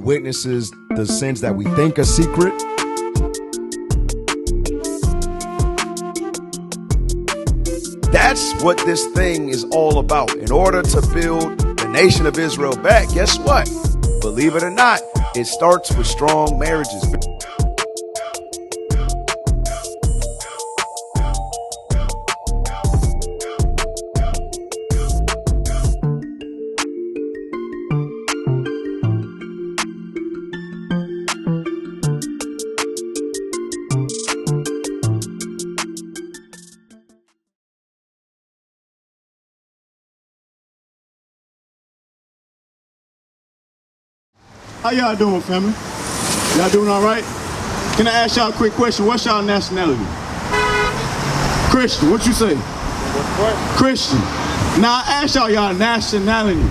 witnesses the sins that we think are secret. That's what this thing is all about. In order to build the nation of Israel back, guess what? Believe it or not, it starts with strong marriages. How y'all doing, family? Y'all doing all right? Can I ask y'all a quick question? What's y'all nationality? Christian. What you say? What? Christian. Now I asked y'all nationality.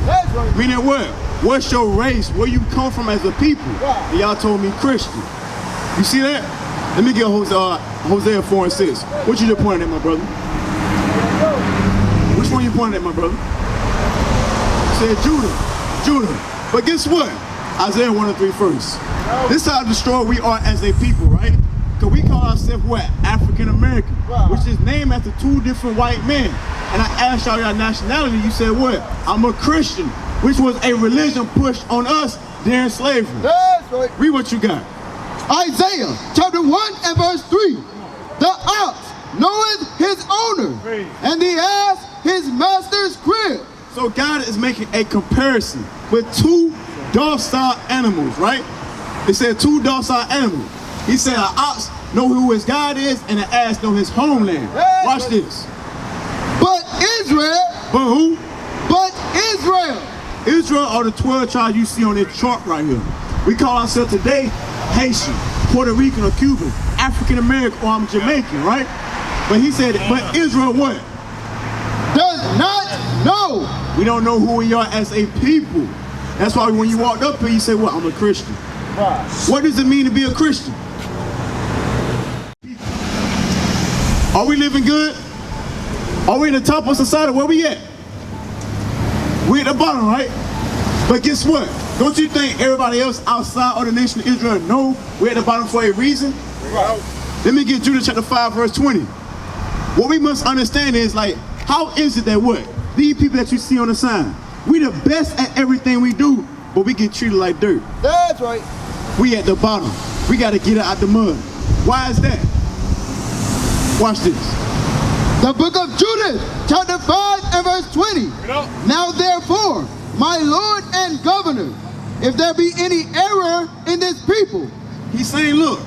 Meaning what? What's your race? Where you come from as a people? And y'all told me Christian. You see that? Let me get Hosea 4:6. What you just pointing at, my brother? Which one you pointing at, my brother? You said Judah. But guess what? Isaiah 1:3 first. This is how destroyed we are as a people, right? Because we call ourselves what? African American, which is named after two different white men. And I asked y'all your nationality, you said what? I'm a Christian, which was a religion pushed on us during slavery. That's right. Read what you got. Isaiah chapter 1 and verse 3. The ox knoweth his owner, and the ass his master's crib. So God is making a comparison with two docile animals, right? It said two docile animals. He said an ox know who his God is and an ass know his homeland. Watch this. But Israel. But who? But Israel. Israel are the 12 tribes you see on this chart right here. We call ourselves today Haitian, Puerto Rican or Cuban, African American or I'm Jamaican, right? But he said, but Israel what? Does not know. We don't know who we are as a people. That's why when you walked up here, you say, well, I'm a Christian. What does it mean to be a Christian? Are we living good? Are we in the top of society? Where we at? We at the bottom, right? But guess what? Don't you think everybody else outside of the nation of Israel know we're at the bottom for a reason? Let me get Judah chapter 5, verse 20. What we must understand is, like, how is it that what? These people that you see on the sign, we the best at everything we do, but we get treated like dirt. That's right. We at the bottom. We got to get it out the mud. Why is that? Watch this. The book of Judith, chapter 5 and verse 20. Now therefore, my Lord and Governor, if there be any error in this people. He's saying, look,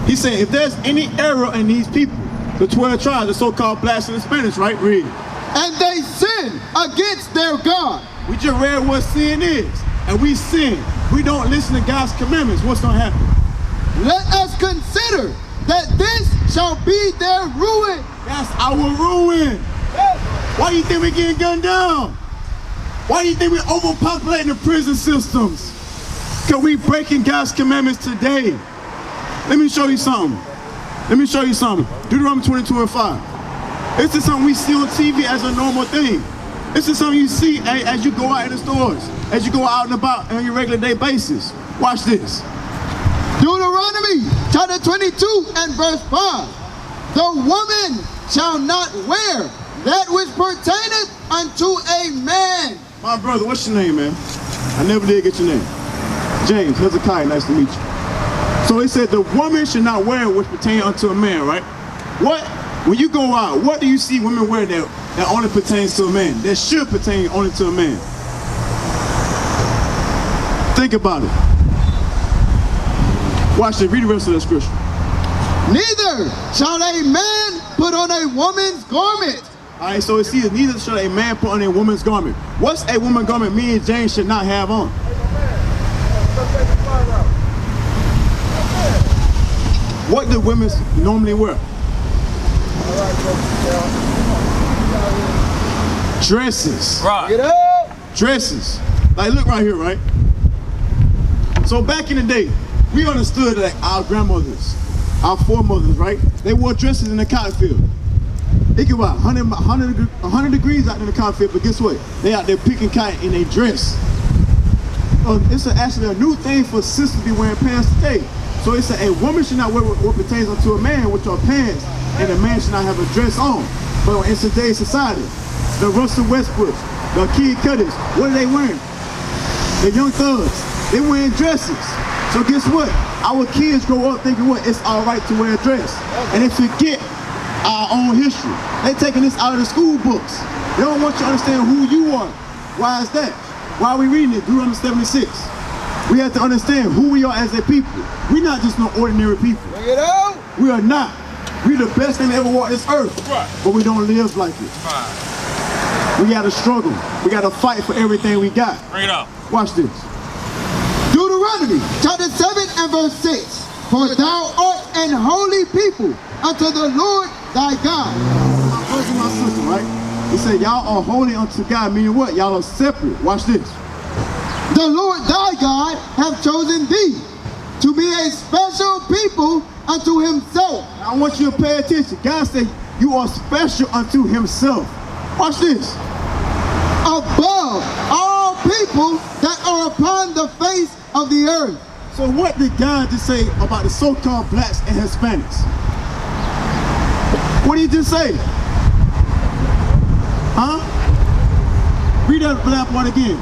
he said, if there's any error in these people, the 12 tribes, the so-called blacks and Hispanics, right? Read. And they sin against their God. We just read what sin is, and we sin. We don't listen to God's commandments. What's going to happen? Let us consider that this shall be their ruin. That's our ruin. Why do you think we're getting gunned down? Why do you think we're overpopulating the prison systems? Because we breaking God's commandments today. Let me show you something. Deuteronomy 22 and 5. This is something we see on TV as a normal thing. This is something you see as you go out in the stores, as you go out and about on your regular day basis. Watch this. Deuteronomy chapter 22 and verse 5. The woman shall not wear that which pertaineth unto a man. My brother, what's your name, man? I never did get your name. James, Hezekiah, nice to meet you. So he said the woman should not wear which pertain unto a man, right? What? When you go out, what do you see women wear that only pertains to a man? That should pertain only to a man? Think about it. Watch it. Read the rest of the scripture. Neither shall a man put on a woman's garment. All right, so it says, neither shall a man put on a woman's garment. What's a woman's garment me and James should not have on? What do women normally wear? Dresses. Right. Get up. Dresses. Like, look right here, right? So back in the day, we understood that our grandmothers, our foremothers, right? They wore dresses in the cotton field. It could be 100 degrees out in the cotton field, but guess what? They out there picking cotton in a dress. actually a new thing for sisters to be wearing pants today. So it said a woman should not wear what pertains unto a man, which are pants, and a man should not have a dress on. But in today's society, the Russell Westbrooks, the Kid Cuddies, what are they wearing? The Young Thugs, they wearing dresses. So guess what? Our kids grow up thinking what? It's all right to wear a dress. And they forget our own history. They taking this out of the school books. They don't want you to understand who you are. Why is that? Why are we reading it? Deuteronomy 76. We have to understand who we are as a people. We're not just no ordinary people. Bring it out. We are not. We're the best thing to ever walk this earth. Right. But we don't live like it. Right. We gotta struggle. We gotta fight for everything we got. Bring it up. Watch this. Deuteronomy chapter 7 and verse 6. For thou art an holy people unto the Lord thy God. My brothers and my sisters, right? He said, y'all are holy unto God, meaning what? Y'all are separate. Watch this. The Lord thy God hath chosen thee to be a special people unto himself. I want you to pay attention. God said you are special unto himself. Watch this. Above all people that are upon the face of the earth. So what did God just say about the so-called blacks and Hispanics? What did he just say? Huh? Read that black part again.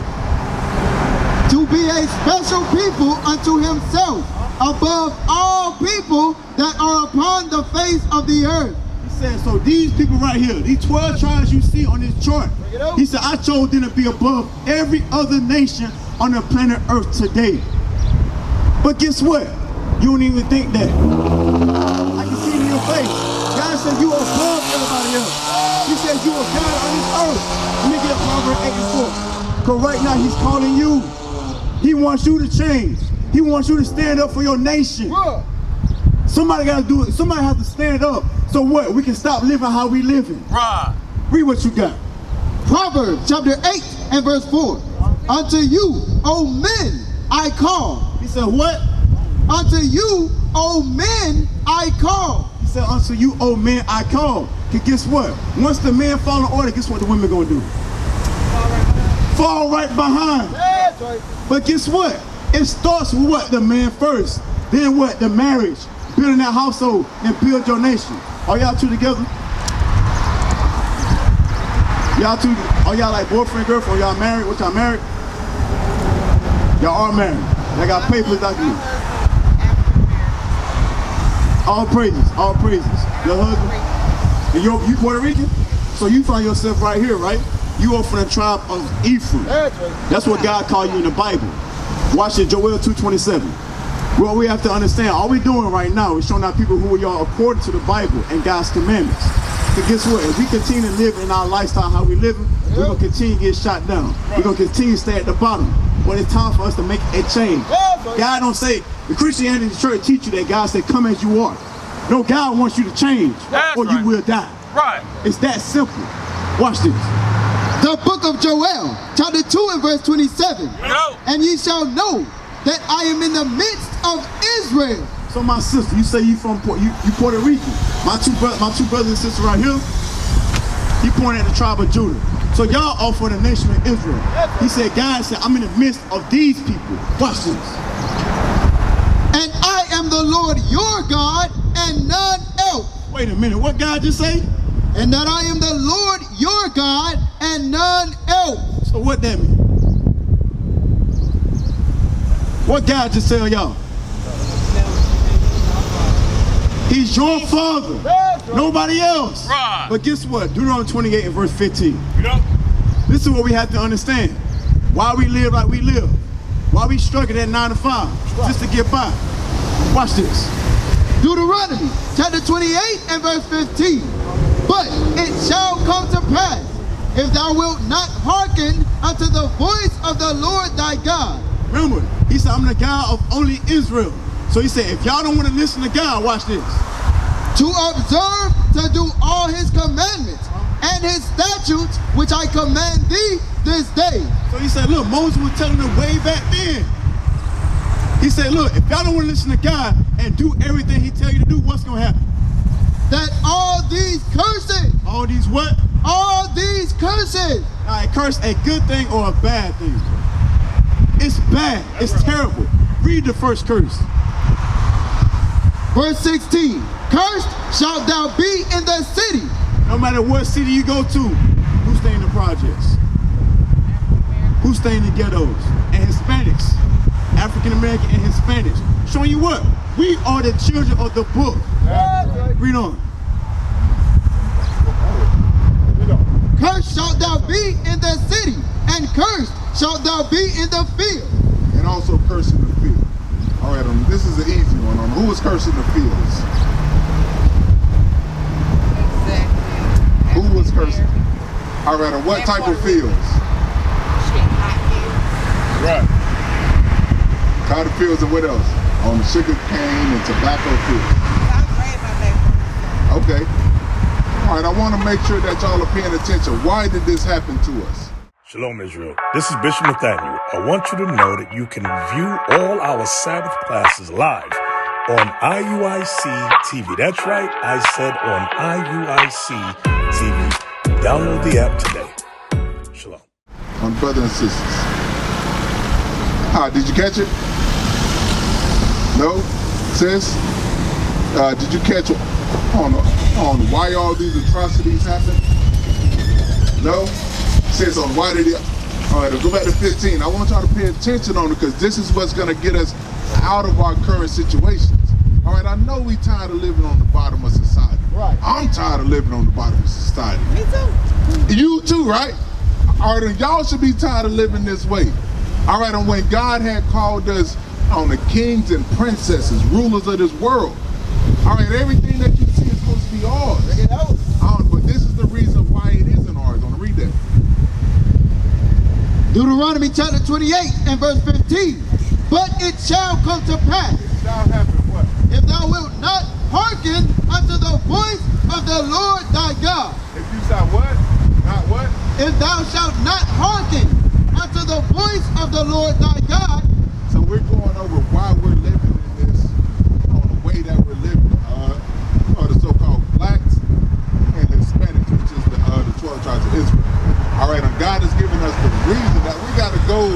To be a special people unto himself, above all people that are upon the face of the earth. He said, so these people right here, these 12 tribes you see on this chart, he said, I chose them to be above every other nation on the planet Earth today. But guess what? You don't even think that. I can see it in your face. God said you are above everybody else. He said you are God on this earth. Let me get Proverbs 8 and 4. Because right now he's calling you. He wants you to change. He wants you to stand up for your nation. Somebody got to do it. Somebody has to stand up. So what? We can stop living how we living. Right. Read what you got. Proverbs chapter 8 and verse 4. Unto you, O men, I call. He said what? Unto you, O men, I call. He said unto you, O men, I call. Because guess what? Once the men fall in order, guess what the women going to do? Fall right behind. That's right. But guess what? It starts with what? The man first. Then what? The marriage. Building that household and build your nation. Are y'all two together? Y'all two, are y'all like boyfriend, girlfriend? Y'all married? What y'all married? Y'all are married. Y'all got papers like you. All praises, all praises. Your husband? And you Puerto Rican? So you find yourself right here, right? You are from the tribe of Ephraim. That's right. That's what God called you in the Bible. Watch it, Joel 2:27. Well, we have to understand, all we're doing right now is showing our people who we are according to the Bible and God's commandments. But guess what? If we continue to live in our lifestyle how we living, we're going to continue to get shot down. We're going to continue to stay at the bottom. But it's time for us to make a change. God don't say, the Christianity church teach you that God said, come as you are. No, God wants you to change or you will die. Right. It's that simple. Watch this. The book of Joel, chapter 2 and verse 27. Yo. And ye shall know that I am in the midst of Israel. So my sister, you say you Puerto Rican. My two brothers and sisters right here, he pointed at the tribe of Judah. So y'all are for the nation of Israel. He said, God said, I'm in the midst of these people. Watch this. And I am the Lord your God and none else. Wait a minute, what God just say? And that I am the Lord your God and none else. So what that mean? What God just tell y'all? He's your father. Nobody else. Right. But guess what? Deuteronomy 28 and verse 15. Yo. This is what we have to understand. Why we live like we live. Why we struggle at 9 to 5. Just to get by. Watch this. Deuteronomy chapter 28 and verse 15. But it shall come to pass, if thou wilt not hearken unto the voice of the Lord thy God. Remember, he said, I'm the God of only Israel. So he said, if y'all don't want to listen to God, watch this. To observe to do all his commandments and his statutes, which I command thee this day. So he said, look, Moses was telling them way back then. He said, look, if y'all don't want to listen to God and do everything he tell you to do, what's going to happen? That all these curses, All these what? all these curses, All right, curse a good thing or a bad thing? It's bad. It's terrible. Read the first curse. Verse 16. Cursed shalt thou be in the city. No matter what city you go to, who stay in the projects? Who stay in the ghettos? And Hispanics. African American and Hispanics. Showing you what? We are the children of the book. Read on. Cursed shalt thou be in the city, and cursed shalt thou be in the field. And also cursing the field. All right, this is an easy one. Who is cursing the fields? Who was cursing? All right, what type of fields? Right. Cotton fields and what else? On sugar cane and tobacco fields. Okay. All right, I want to make sure that y'all are paying attention. Why did this happen to us? Shalom, Israel. This is Bishop Nathaniel. I want you to know that you can view all our Sabbath classes live on IUIC TV. That's right, I said on IUIC TV. Download the app today. Shalom. On brothers and sisters. Did you catch it? No? Sis? Did you catch on why all these atrocities happen? No? Sis, on why did it? All right, go back to 15. I want y'all to pay attention on it because this is what's going to get us out of our current situations. All right, I know we tired of living on the bottom of society. Right. I'm tired of living on the bottom of society. Me too. You too, right? All right, and y'all should be tired of living this way. All right, and when God had called us on the kings and princesses, rulers of this world, all right, everything that you see is supposed to be ours. But this is the reason why it isn't ours. I want to read that. Deuteronomy chapter 28 and verse 15. But it shall come to pass. It shall happen what? If thou wilt not hearken unto the voice of the Lord thy God. If you shall what? Not what? If thou shalt not hearken unto the voice of the Lord thy God. So we're going over why we're living in this, on the way that we're living. The so-called blacks and Hispanics, which is the 12 tribes of Israel. All right, and God has given us the reason that we got to go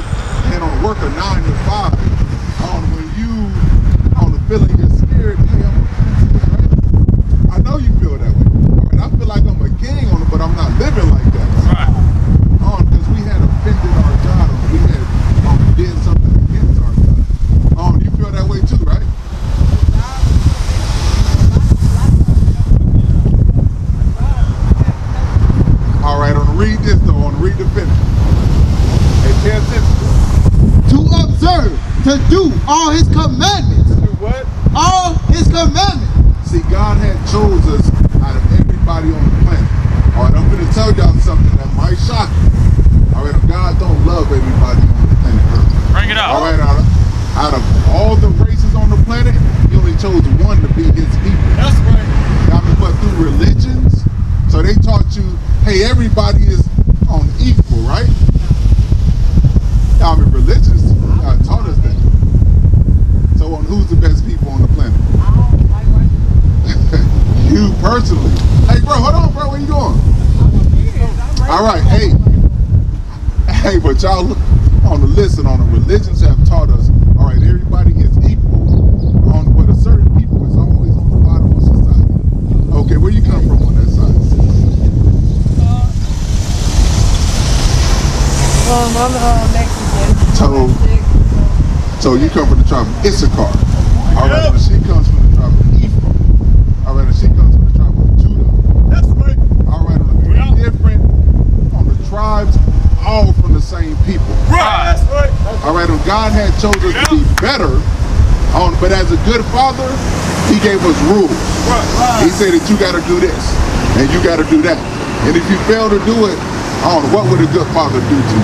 and work a 9 to 5. When you on the feeling you're scared, hey, I'm a princess, right? I know you feel that way. All right, I feel like I'm a king on it, but I'm not living like that. Right. Because we had offended our God, or we had did something against our God. You feel that way too, right? All right, I'm gonna read this though. I'm gonna read the finish. Hey, pay attention. To observe, to do all his commandments. To do what? All his commandments. See, God had chose us out of everybody on the planet. All right, I'm gonna tell y'all something that might shock you. All right, God don't love everybody on the planet Earth. Bring it out. All right, out of all the races on the planet, he only chose one to be his people. That's right. But through religions, so they taught you, hey, everybody is on equal, right? Religions taught us that. So who's the best people on the planet? You personally. Hey, bro, hold on, bro. Where you going? All right, hey, but y'all on the listen, on the religions have taught us, all right, everybody is equal, but a certain people is always on the bottom of society. Okay, where you come from on that side? I'm Mexican. So you come from the tribe of Issachar. All right, and she comes from the tribe of Ephraim. All right, and she comes from the tribe of Judah. That's right. All right, on the different on the tribes, all from the same people. Right. That's right. All right, and God had chosen us to be better, but as a good father, he gave us rules. Right. He said that you got to do this and you got to do that. And if you fail to do it, what would a good father do to you?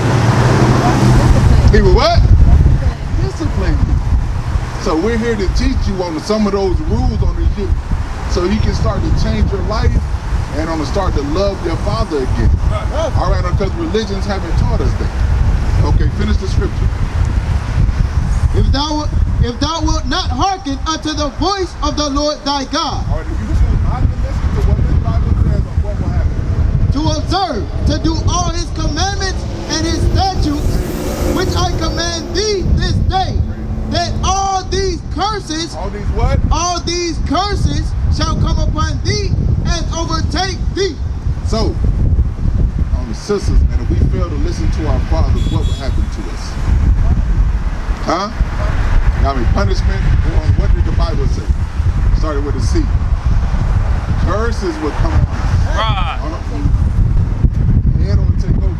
He would what? Discipline you. So we're here to teach you on some of those rules on the youth, so you can start to change your life and start to love your father again. All right, because religions haven't taught us that. Okay, finish the scripture. If thou wilt not hearken unto the voice of the Lord thy God. All right, if you choose not to listen to what this Bible says, what will happen? To observe, to do all his commandments and his statutes, which I command thee this day, that all these curses, All these what? all these curses shall come upon thee and overtake thee. So, on the sisters, man, if we fail to listen to our fathers, what would happen to us? Huh? I mean, punishment, or what did the Bible say? Started with a C. Curses would come on us. Right. Head on take over.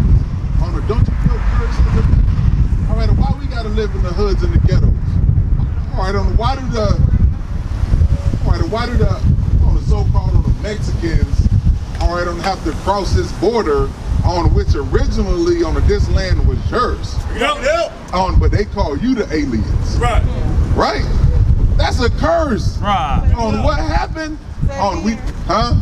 On the, don't you feel curses? All right, why we gotta live in the hoods and the ghettos? All right, why do the on the so-called on the Mexicans, all right, don't have to cross this border on which originally on this land was yours? Yep. But they call you the aliens. Right. Right? That's a curse. Right. On what happened? On we, huh?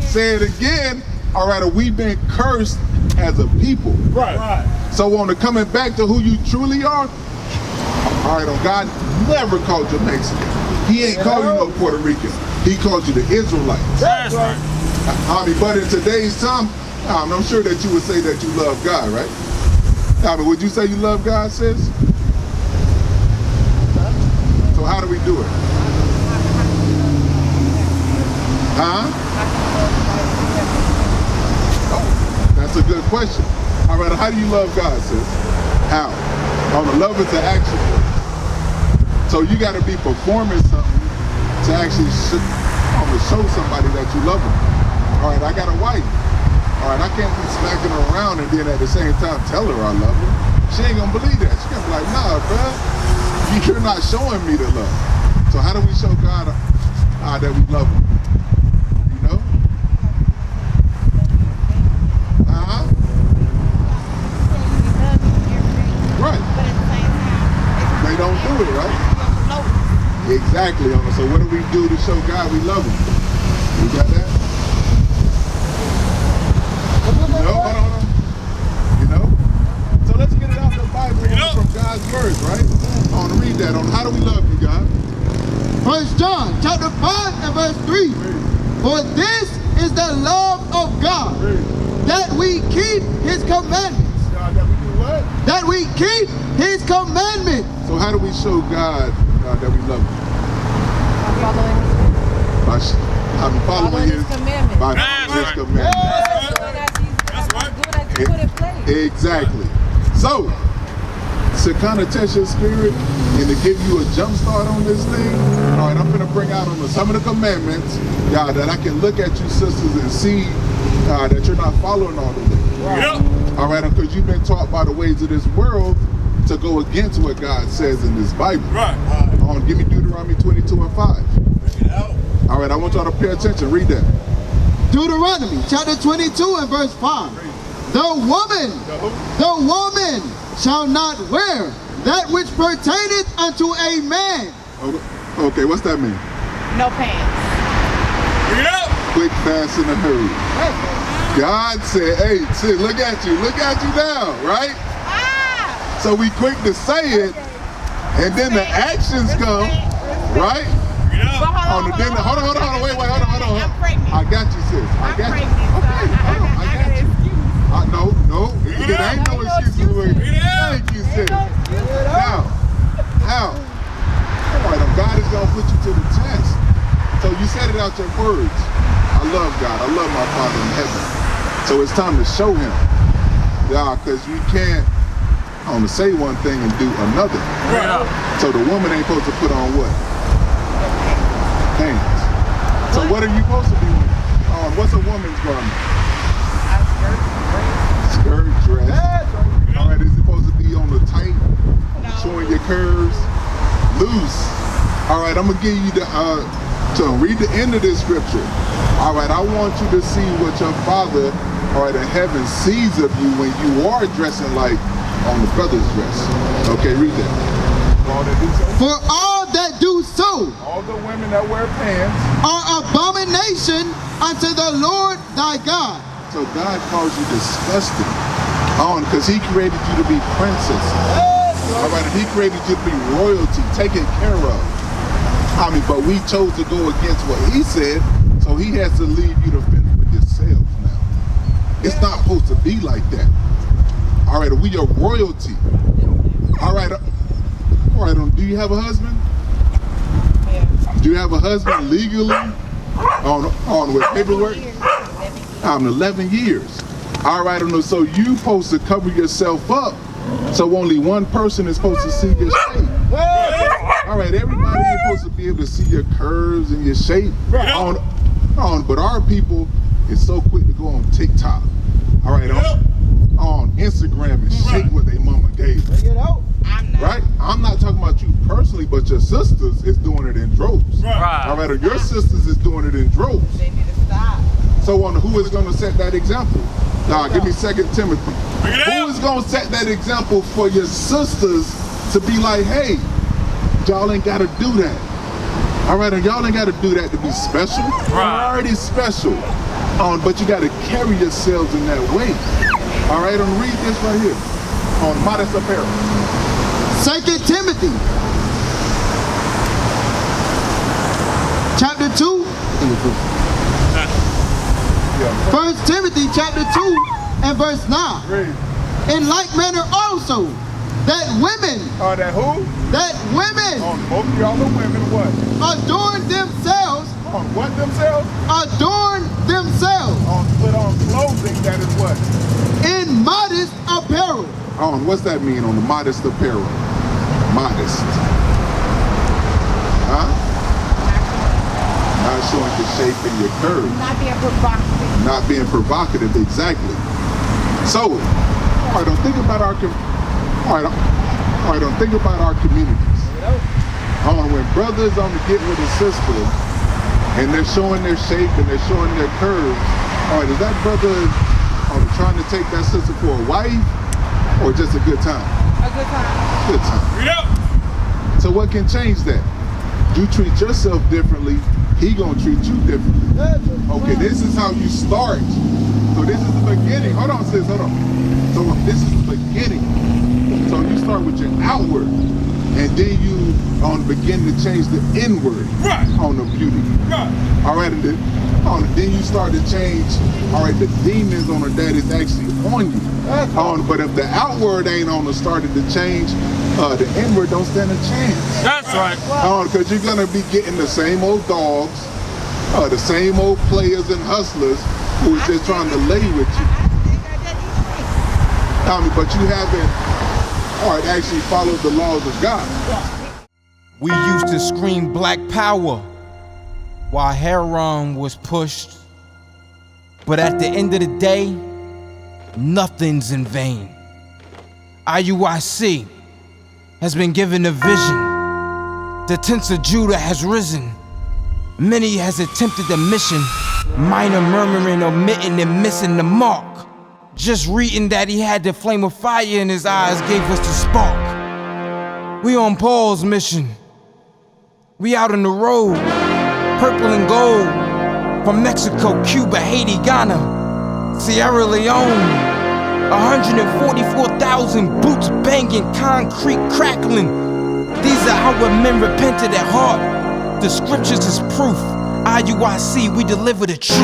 Say it again. All right, we've been cursed as a people. Right. So on the coming back to who you truly are, all right, God never called you Mexican. He ain't called you no Puerto Rican. He called you the Israelites. That's right. I mean, but in today's time, I'm sure that you would say that you love God, right? I mean, would you say you love God, sis? So how do we do it? Huh? Oh, that's a good question. All right, how do you love God, sis? How? On the love is an action word. So you got to be performing something to actually show somebody that you love them. All right, I got a wife. All right, I can't be smacking her around and then at the same time tell her I love her. She ain't gonna believe that. She's gonna be like, nah, bruh, you're not showing me the love. So how do we show God that we love him? You know? Right. They don't do it, right? Exactly. So what do we do to show God we love him? You got that? Hold on. You know? So let's get it out of the Bible from God's words, right? I want to read that on how do we love you, God? 1 John chapter 5 and verse 3. For this is the love of God, that we keep his commandments. That we do what? That we keep his commandments. So how do we show God that we love him? I'm following his commandments. By following his commandments. Exactly. So, to kind of test your spirit and to give you a jump start on this thing, all right, I'm going to bring out on some of the commandments, God, that I can look at you sisters and see that you're not following all the way. Yep. All right, because you've been taught by the ways of this world to go against what God says in this Bible. Right. Give me Deuteronomy 22 and 5. All right, I want y'all to pay attention. Read that. Deuteronomy chapter 22 and verse 5. The woman shall not wear that which pertaineth unto a man. Okay, what's that mean? No pants. Quick, fast, in a hurry. God said, hey, sis, look at you now, right? So we quick to say it, and then the actions come, right? Hold on, wait, hold on. I'm pregnant. I got you, sis. I got you. Okay, hold on, I got you. No, it ain't no excuses. Thank you, sis. Now, all right, God is going to put you to the test. So you said it out your words. I love God. I love my Father in heaven. So it's time to show him. Yeah, because you can't say one thing and do another. Right. So the woman ain't supposed to put on what? Pants. So what are you supposed to be wearing? What's a woman's garment? Skirt, dress. All right, is it supposed to be on the tight, showing your curves? Loose. All right, I'm gonna give you to read the end of this scripture. All right, I want you to see what your Father, all right, in heaven sees of you when you are dressing like on the brother's dress. Okay, read that. For all that do so, all the women that wear pants are abomination unto the Lord thy God. So God calls you disgusting. Because he created you to be princesses. All right, and he created you to be royalty, taken care of. But we chose to go against what he said, so he has to leave you to fend for yourself now. It's not supposed to be like that. All right, we are royalty. All right. Do you have a husband? Yeah. Do you have a husband legally on with paperwork? 11 years. All right. So you supposed to cover yourself up, so only one person is supposed to see your shape. All right. Everybody is supposed to be able to see your curves and your shape. But our people is so quick to go on TikTok. All right. On Instagram and shake what they mama gave them. Right? I'm not talking about you personally, but your sisters is doing it in droves. Right. All right, or your sisters is doing it in droves. They need to stop. So who is going to set that example? Give me 2 Timothy. Who is going to set that example for your sisters to be like, hey, y'all ain't got to do that. All right, and y'all ain't got to do that to be special. You're already special. But you got to carry yourselves in that way. All right, I'm read this right here on modest apparel. 2 Timothy chapter 2. 1 Timothy chapter 2 and verse 9. Read. In like manner also, that women. That who? That women. Both of y'all are women, what? Adorn themselves. On what themselves? Adorn themselves. Put on clothing that is what? In modest apparel. What's that mean on the modest apparel? Modest. Huh? Not showing your shape and your curves. Not being provocative. Not being provocative, exactly. So, all right, don't think about our don't think about our communities. When brothers on the get with a sister and they're showing their shape and they're showing their curves, all right, is that brother trying to take that sister for a wife or just a good time? A good time. Good time. So what can change that? You treat yourself differently, he gonna treat you differently. Okay, this is how you start. So this is the beginning. Hold on, sis, hold on. So this is the beginning. So you start with your outward, and then you begin to change the inward on the beauty. All right, and then you start to change, all right, the demons on the that is actually on you. But if the outward ain't started to change, the inward don't stand a chance. That's right. Because you're gonna be getting the same old dogs, the same old players and hustlers who is just trying to lay with you. But you haven't, actually followed the laws of God. We used to scream black power while heroin was pushed. But at the end of the day, nothing's in vain. IUIC has been given a vision. The tents of Judah has risen. Many has attempted the mission, minor murmuring, omitting, and missing the mark. Just reading that he had the flame of fire in his eyes gave us the spark. We on Paul's mission. We out on the road, purple and gold, from Mexico, Cuba, Haiti, Ghana, Sierra Leone. 144,000 boots banging, concrete crackling. These are our men repented at heart. The scriptures is proof. IUIC, we deliver the truth.